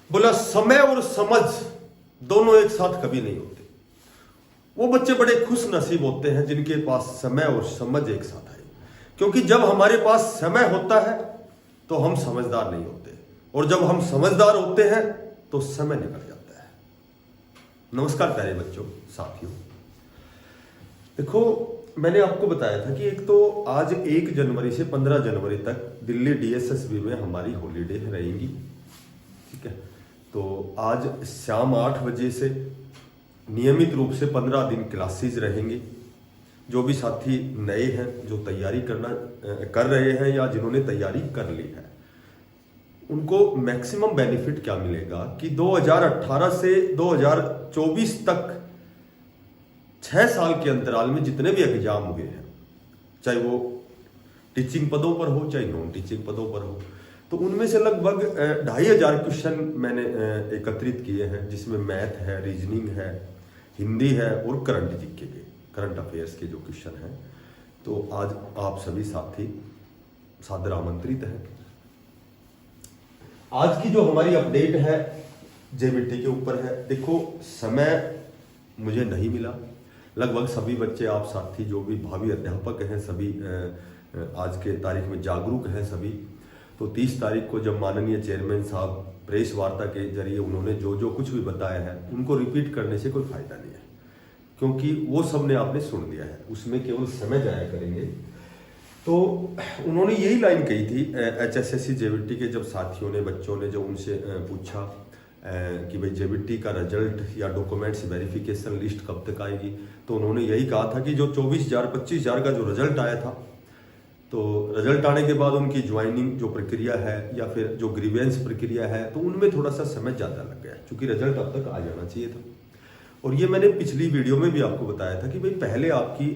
बोला समय और समझ दोनों एक साथ कभी नहीं होते। वो बच्चे बड़े खुश नसीब होते हैं जिनके पास समय और समझ एक साथ आए, क्योंकि जब हमारे पास समय होता है तो हम समझदार नहीं होते, और जब हम समझदार होते हैं तो समय निकल जाता है। नमस्कार प्यारे बच्चों, साथियों, देखो मैंने आपको बताया था कि एक तो आज 1 जनवरी से 15 जनवरी तक दिल्ली डीएसएसबी में हमारी हॉलीडे रहेंगी। ठीक है, तो आज शाम 8 बजे से नियमित रूप से 15 दिन क्लासेस रहेंगे। जो भी साथी नए हैं, जो तैयारी कर रहे हैं या जिन्होंने तैयारी कर ली है, उनको मैक्सिमम बेनिफिट क्या मिलेगा कि 2018 से 2024 तक 6 साल के अंतराल में जितने भी एग्जाम हुए हैं, चाहे वो टीचिंग पदों पर हो चाहे नॉन टीचिंग पदों पर हो, तो उनमें से लगभग 2500 क्वेश्चन मैंने एकत्रित किए हैं, जिसमें मैथ है, रीजनिंग है, हिंदी है और करंट अफेयर्स के जो क्वेश्चन हैं। तो आज आप सभी साथी सादर आमंत्रित हैं। आज की जो हमारी अपडेट है जेबीटी के ऊपर है। देखो समय मुझे नहीं मिला, लगभग सभी बच्चे आप साथी जो भी भावी अध्यापक हैं सभी आज के तारीख में जागरूक हैं सभी। तो 30 तारीख को जब माननीय चेयरमैन साहब प्रेस वार्ता के जरिए उन्होंने जो कुछ भी बताया है उनको रिपीट करने से कोई फायदा नहीं है, क्योंकि वो सब ने आपने सुन लिया है, उसमें केवल समय जाया करेंगे। तो उन्होंने यही लाइन कही थी HSSC जेबीटी के जब साथियों ने, बच्चों ने जब उनसे पूछा कि भाई जेबीटी का रिजल्ट या डॉक्यूमेंट्स वेरिफिकेशन लिस्ट कब तक आएगी, तो उन्होंने यही कहा था कि जो 24,000 25,000 का जो रिजल्ट आया था, तो रिजल्ट आने के बाद उनकी ज्वाइनिंग जो प्रक्रिया है या फिर जो ग्रीवेंस प्रक्रिया है, तो उनमें थोड़ा सा समय ज़्यादा लग गया, क्योंकि रिजल्ट अब तक आ जाना चाहिए था। और ये मैंने पिछली वीडियो में भी आपको बताया था कि भाई पहले आपकी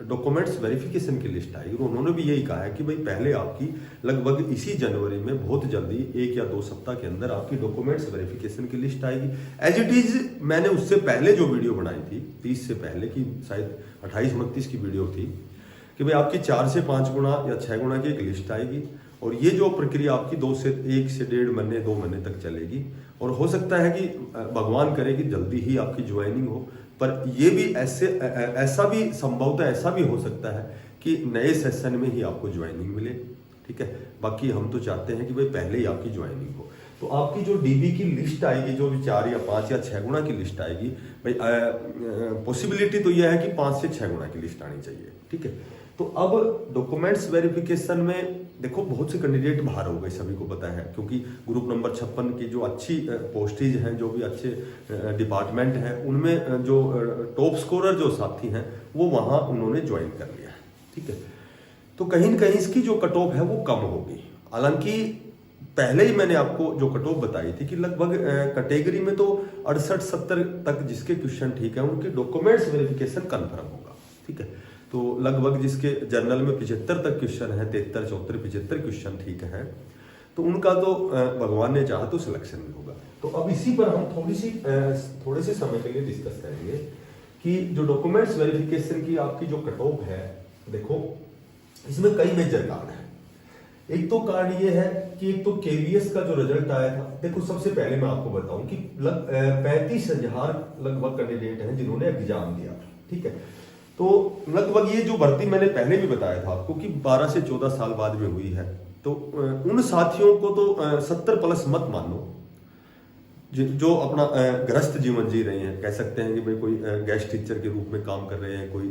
डॉक्यूमेंट्स वेरिफिकेशन की लिस्ट आएगी, और उन्होंने भी यही कहा है कि भाई पहले आपकी लगभग इसी जनवरी में बहुत जल्दी 1 या 2 सप्ताह के अंदर आपकी डॉक्यूमेंट्स वेरिफिकेशन की लिस्ट आएगी। एज इट इज मैंने उससे पहले जो वीडियो बनाई थी 30 से पहले की, शायद 28-29 की वीडियो थी, कि भाई आपकी 4 से 5 गुना या 6 गुना की एक लिस्ट आएगी, और ये जो प्रक्रिया आपकी 1 से 1.5 महीने 2 महीने तक चलेगी, और हो सकता है कि भगवान करे कि जल्दी ही आपकी ज्वाइनिंग हो। पर ये भी ऐसा भी संभवतः ऐसा भी हो सकता है कि नए सेशन में ही आपको ज्वाइनिंग मिले। ठीक है, बाकी हम तो चाहते हैं कि भाई पहले ही आपकी ज्वाइनिंग हो। तो आपकी जो डीबी की लिस्ट आएगी, जो भी 4 या 5 या 6 गुना की लिस्ट आएगी, भाई पॉसिबिलिटी तो यह है कि 5 से 6 गुना की लिस्ट आनी चाहिए। ठीक है, तो अब डॉक्यूमेंट्स वेरिफिकेशन में देखो बहुत से कैंडिडेट बाहर हो गए, सभी को पता है, क्योंकि ग्रुप नंबर 56 की जो अच्छी पोस्टेज हैं, जो भी अच्छे डिपार्टमेंट हैं, उनमें जो टॉप स्कोरर जो साथी हैं वो वहाँ उन्होंने ज्वाइन कर लिया है। ठीक है, तो कहीं न कहीं इसकी जो कट ऑफ है वो कम होगी। हालांकि पहले ही मैंने आपको जो कट ऑफ बताई थी कि लगभग कैटेगरी में तो 68-70 तक जिसके क्वेश्चन ठीक है उनके डॉक्यूमेंट्स वेरिफिकेशन कन्फर्म होगा। ठीक है, तो लगभग जिसके जर्नल में 75 तक क्वेश्चन है, 73, 74, 75 क्वेश्चन ठीक है, तो उनका तो भगवान ने चाहा तो सिलेक्शन भी होगा। तो अब इसी पर हम थोड़े से समय के लिए डिस्कस करेंगे कि जो डॉक्यूमेंट्स वेरिफिकेशन की आपकी जो कट ऑफ है, देखो इसमें कई मेजर कारण है। एक तो कारण ये है कि एक तो केवीएस का जो रिजल्ट आया था, देखो सबसे पहले मैं आपको बताऊं कि 35,000 लगभग कैंडिडेट हैं जिन्होंने एग्जाम दिया था। ठीक है, तो लगभग ये जो भर्ती मैंने पहले भी बताया था आपको कि 12 से 14 साल बाद में हुई है, तो उन साथियों को तो 70 प्लस मत मानो, जो अपना गृहस्थ जीवन जी रहे हैं। कह सकते हैं कि भाई कोई गेस्ट टीचर के रूप में काम कर रहे हैं, कोई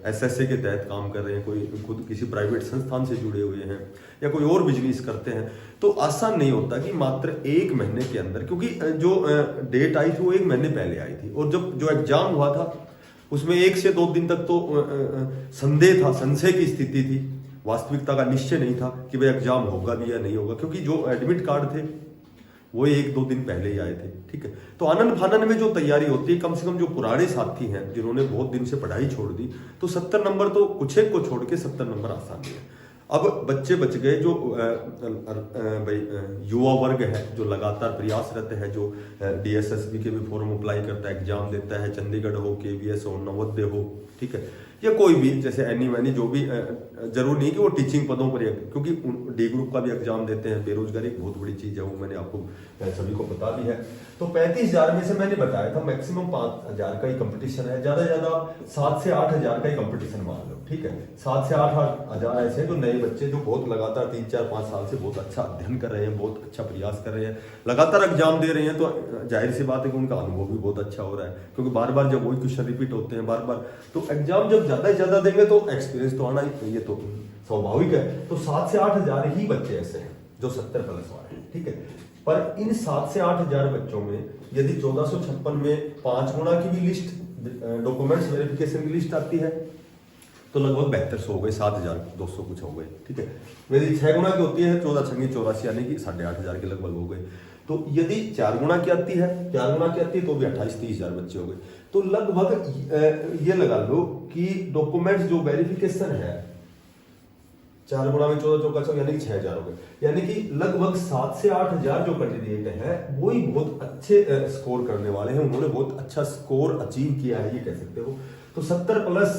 एसएसए के तहत काम कर रहे हैं, कोई खुद किसी प्राइवेट संस्थान से जुड़े हुए हैं या कोई और बिजनेस करते हैं। तो आसान नहीं होता कि मात्र 1 महीने के अंदर, क्योंकि जो डेट आई थी वो 1 महीने पहले आई थी, और जब जो एग्जाम हुआ था उसमें 1 से 2 दिन तक तो संदेह था, संशय की स्थिति थी, वास्तविकता का निश्चय नहीं था कि भाई एग्जाम होगा भी या नहीं होगा, क्योंकि जो एडमिट कार्ड थे वो 1-2 दिन पहले ही आए थे। ठीक है, तो आनंद फानन में जो तैयारी होती है, कम से कम जो पुराने साथी हैं जिन्होंने बहुत दिन से पढ़ाई छोड़ दी, तो 70 नंबर तो कुछ एक को छोड़ के 70 नंबर आसान है। अब बच्चे बच गए जो भाई युवा वर्ग है, जो लगातार प्रयासरत है, जो डीएसएसबी के भी फॉर्म अप्लाई करता है, एग्जाम देता है, चंडीगढ़ हो, केवीएस हो, नवोदय हो, ठीक है, या कोई भी जैसे एनी मैनी जो भी जरूर नहीं कि वो टीचिंग पदों पर क्योंकि डी ग्रुप का भी एग्जाम देते हैं। बेरोजगारी एक बहुत बड़ी चीज़ है, वो मैंने आपको सभी को पता भी है। तो 35,000 में से मैंने बताया था मैक्सिमम 5,000 का ही कंपटीशन है, ज़्यादा से ज़्यादा 7 से 8,000 का ही कंपटीशन मान लो, ठीक है। 7 से 8,000 ऐसे जो नए बच्चे जो बहुत लगातार 3, 4, 5 साल से बहुत अच्छा अध्ययन कर रहे हैं, बहुत अच्छा प्रयास कर रहे हैं, लगातार एग्जाम दे रहे हैं, तो जाहिर सी बात है कि उनका अनुभव भी बहुत अच्छा हो रहा है, क्योंकि बार बार जब वही क्वेश्चन रिपीट होते हैं बार बार, तो एग्जाम जब ज़्यादा से ज़्यादा देंगे तो एक्सपीरियंस तो आना ही, ये तो स्वाभाविक है। तो 7 से 8,000 ही बच्चे ऐसे हैं जो 70 प्लस वाले हैं, ठीक है। पर इन 7 से 8,000 बच्चों में यदि 1456 में 5 गुना की भी लिस्ट डॉक्यूमेंट्स वेरिफिकेशन की लिस्ट आती है तो लगभग 7200 हो गए, 7,200 कुछ हो गए, ठीक है। यदि 6 गुना की होती है 14 छंगी 84 यानी कि 8,500 के लगभग हो गए। तो यदि 4 गुना की आती है, 4 गुना की आती है तो भी 28-30,000 बच्चे हो गए। तो लगभग ये लगा लो कि डॉक्यूमेंट्स जो वेरिफिकेशन है 4 गुना में 14 चौका 14 यानी कि 6,000 हो गए, यानी कि लगभग 7 से 8,000 जो कैंडिडेट है वही बहुत अच्छे स्कोर करने वाले हैं, उन्होंने बहुत अच्छा स्कोर अचीव किया है, ये कह सकते हो। तो 70 प्लस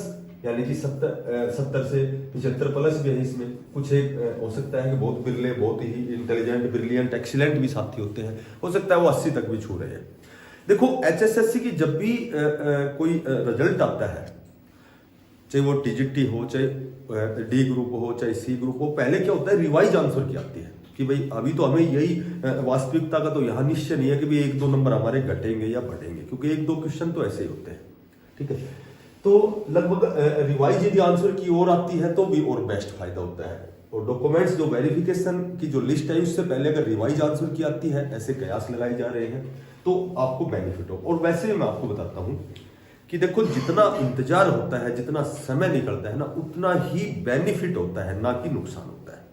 यानी कि 70 से 75 प्लस भी है इसमें। कुछ एक हो सकता है कि बहुत बिरले, बहुत ही इंटेलिजेंट, ब्रिलियंट, एक्सीलेंट भी साथी होते हैं, हो सकता है वो 80 तक भी छू रहे हैं। देखो HSSC की जब भी कोई रिजल्ट आता है, चाहे वो TGT हो, चाहे डी ग्रुप हो, चाहे सी ग्रुप हो, पहले क्या होता है रिवाइज आंसर की आती है कि भाई अभी तो हमें यही वास्तविकता का तो यहाँ निश्चय नहीं है कि भाई 1-2 नंबर हमारे घटेंगे या बढ़ेंगे, क्योंकि 1-2 क्वेश्चन तो ऐसे ही होते हैं, ठीक है। तो लगभग रिवाइज यदि आंसर की ओर आती है तो भी और बेस्ट फायदा होता है। और डॉक्यूमेंट्स जो वेरिफिकेशन की जो लिस्ट है उससे पहले अगर रिवाइज आंसर की आती है, ऐसे कयास लगाए जा रहे हैं, तो आपको बेनिफिट हो। और वैसे भी मैं आपको बताता हूं कि देखो जितना इंतजार होता है, जितना समय निकलता है ना, उतना ही बेनिफिट होता है, ना कि नुकसान होता है।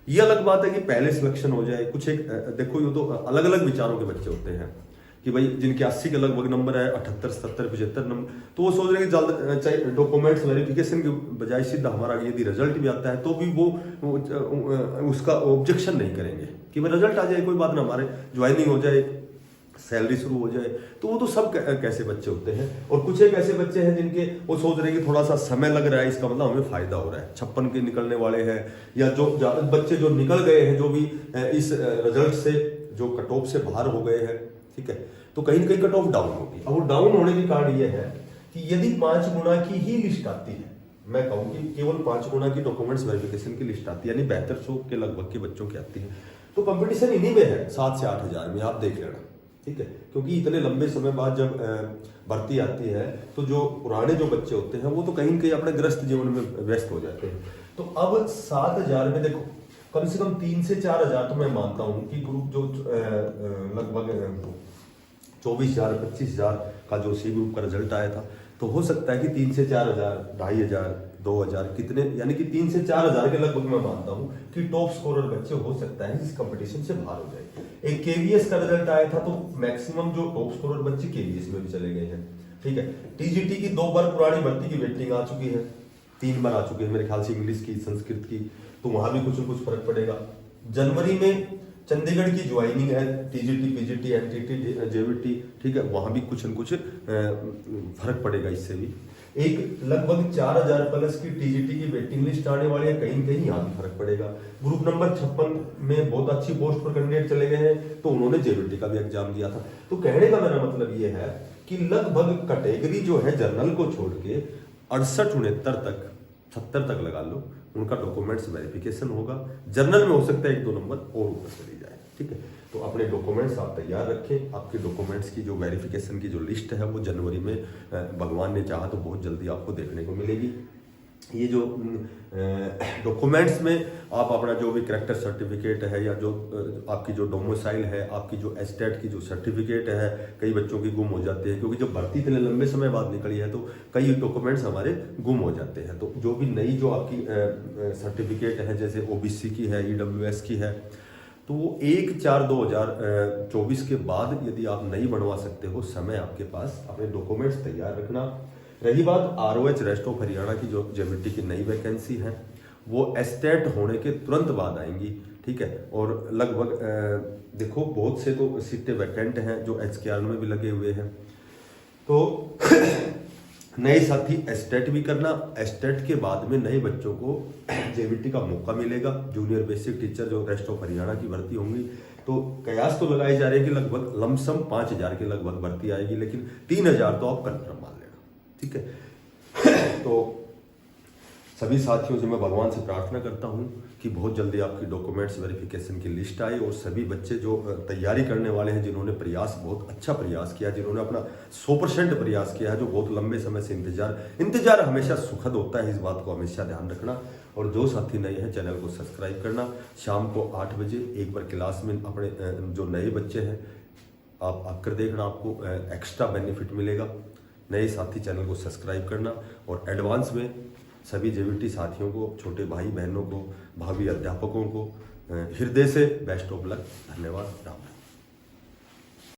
ये अलग बात है कि पहले सिलेक्शन हो जाए, कुछ एक देखो ये तो अलग अलग विचारों के बच्चे होते हैं कि भाई जिनके 80 के लगभग नंबर है, 78, 77, 75 नंबर, तो वो सोच रहे हैं कि जल्द चाहे डॉक्यूमेंट्स वेरिफिकेशन के बजाय सीधा हमारा यदि रिजल्ट भी आता है तो भी वो उसका ऑब्जेक्शन नहीं करेंगे कि भाई रिजल्ट आ जाए, कोई बात ना, हमारे ज्वाइनिंग हो जाए, सैलरी शुरू हो जाए। तो वो तो सब कैसे बच्चे होते हैं। और कुछ एक ऐसे बच्चे हैं जिनके वो सोच रहे हैं कि थोड़ा सा समय लग रहा है, इसका मतलब हमें फायदा हो रहा है, 56 के निकलने वाले हैं, या जो बच्चे जो निकल गए हैं, जो भी इस रिजल्ट से जो कट ऑफ से बाहर हो गए हैं, ठीक है, तो कहीं ना कहीं कट ऑफ डाउन होगी। अब वो डाउन होने के कारण ये है कि यदि 5 गुना की ही लिस्ट आती है, मैं कहूँ कि केवल 5 गुना की डॉक्यूमेंट्स वेरिफिकेशन की लिस्ट आती है, यानी 7200 के लगभग के बच्चों की आती है, तो कंपटीशन इन्हीं में है 7 से 8,000 में, आप देख लेना, ठीक है। क्योंकि इतने लंबे समय बाद जब भर्ती आती है तो जो पुराने जो बच्चे होते हैं वो तो कहीं ना कहीं अपने ग्रस्त जीवन में व्यस्त हो जाते हैं। तो अब 7,000 में देखो कम से कम 3 से 4,000 तो मैं मानता हूं कि ग्रुप जो लगभग 24,000 25,000 का जो सी ग्रुप का रिजल्ट आया था, तो हो सकता है कि 3 से 4,000, 2,500, 2,000 कितने, यानी कि 3 से 4,000 के लगभग मैं मानता हूं कि टॉप स्कोरर बच्चे हो सकता है इस कंपटीशन से बाहर हो जाए। एक KVS का रिजल्ट आया था तो मैक्सिमम जो टॉप स्कोरर बच्चे KVS में भी चले गए हैं, ठीक है। TGT की 2 बार पुरानी भर्ती की वेटिंग आ चुकी है, 3 बार आ चुकी है मेरे ख्याल से, इंग्लिश की, संस्कृत की, तो वहां भी कुछ न कुछ फर्क पड़ेगा। जनवरी में चंडीगढ़ की ज्वाइनिंग है, TGT, PGT, NTT, JVT, ठीक है, वहां भी कुछ न कुछ फर्क पड़ेगा इससे भी। एक लगभग 4,000 प्लस की TGT की वेटिंग लिस्ट आने वाली है, कहीं कहीं यहाँ भी फर्क पड़ेगा। ग्रुप नंबर 56 में बहुत अच्छी पोस्ट पर कैंडिडेट चले गए हैं, तो उन्होंने JVT का भी एग्जाम दिया था। तो कहने का मेरा मतलब ये है कि लगभग कैटेगरी जो है जर्नल को छोड़ के 68-69 तक, 70 तक लगा लो, उनका डॉक्यूमेंट्स वेरिफिकेशन होगा। जर्नल में हो सकता है 1-2 नंबर और ऊपर चली जाए, ठीक है। तो अपने डॉक्यूमेंट्स आप तैयार रखें। आपके डॉक्यूमेंट्स की जो वेरिफिकेशन की जो लिस्ट है वो जनवरी में भगवान ने चाहा तो बहुत जल्दी आपको देखने को मिलेगी। ये जो डॉक्यूमेंट्स में आप अपना जो भी करेक्टर सर्टिफिकेट है, या जो आपकी जो डोमिसाइल है, आपकी जो एस्टेट की जो सर्टिफिकेट है, कई बच्चों की गुम हो जाती है, क्योंकि जब भर्ती इतने लंबे समय बाद निकली है तो कई डॉक्यूमेंट्स हमारे गुम हो जाते हैं। तो जो भी नई जो आपकी सर्टिफिकेट है, जैसे OBC की है, EWS की है, तो वो 1/4/2024 के बाद यदि आप नहीं बनवा सकते हो, समय आपके पास, अपने डॉक्यूमेंट्स तैयार रखना। रही बात ROH रेस्ट ऑफ हरियाणा की, जो JVT की नई वैकेंसी है वो एस्टेट होने के तुरंत बाद आएंगी, ठीक है। और लगभग देखो बहुत से तो सीटें वैकेंट हैं जो HKR में भी लगे हुए हैं। तो नए साथी एस्टेट भी करना। एस्टेट के बाद में नए बच्चों को जेबीटी का मौका मिलेगा। जूनियर बेसिक टीचर जो रेस्ट ऑफ हरियाणा की भर्ती होंगी, तो कयास तो लगाए जा रहे हैं कि लगभग लमसम 5,000 के लगभग भर्ती आएगी, लेकिन 3,000 तो आप कंफर्म मान लेना, ठीक है। तो सभी साथियों से मैं भगवान से प्रार्थना करता हूं कि बहुत जल्दी आपकी डॉक्यूमेंट्स वेरिफिकेशन की लिस्ट आए और सभी बच्चे जो तैयारी करने वाले हैं, जिन्होंने प्रयास बहुत अच्छा प्रयास किया, जिन्होंने अपना 100% प्रयास किया है, जो बहुत लंबे समय से इंतजार हमेशा सुखद होता है, इस बात को हमेशा ध्यान रखना। और जो साथी नए हैं चैनल को सब्सक्राइब करना। शाम को 8 बजे एक बार क्लास में अपने जो नए बच्चे हैं आप आकर देखना, आपको एक्स्ट्रा बेनिफिट मिलेगा। नए साथी चैनल को सब्सक्राइब करना और एडवांस में सभी जेबीटी साथियों को, छोटे भाई बहनों को, भावी अध्यापकों को हृदय से बेस्ट ऑफ लक। धन्यवाद। राम।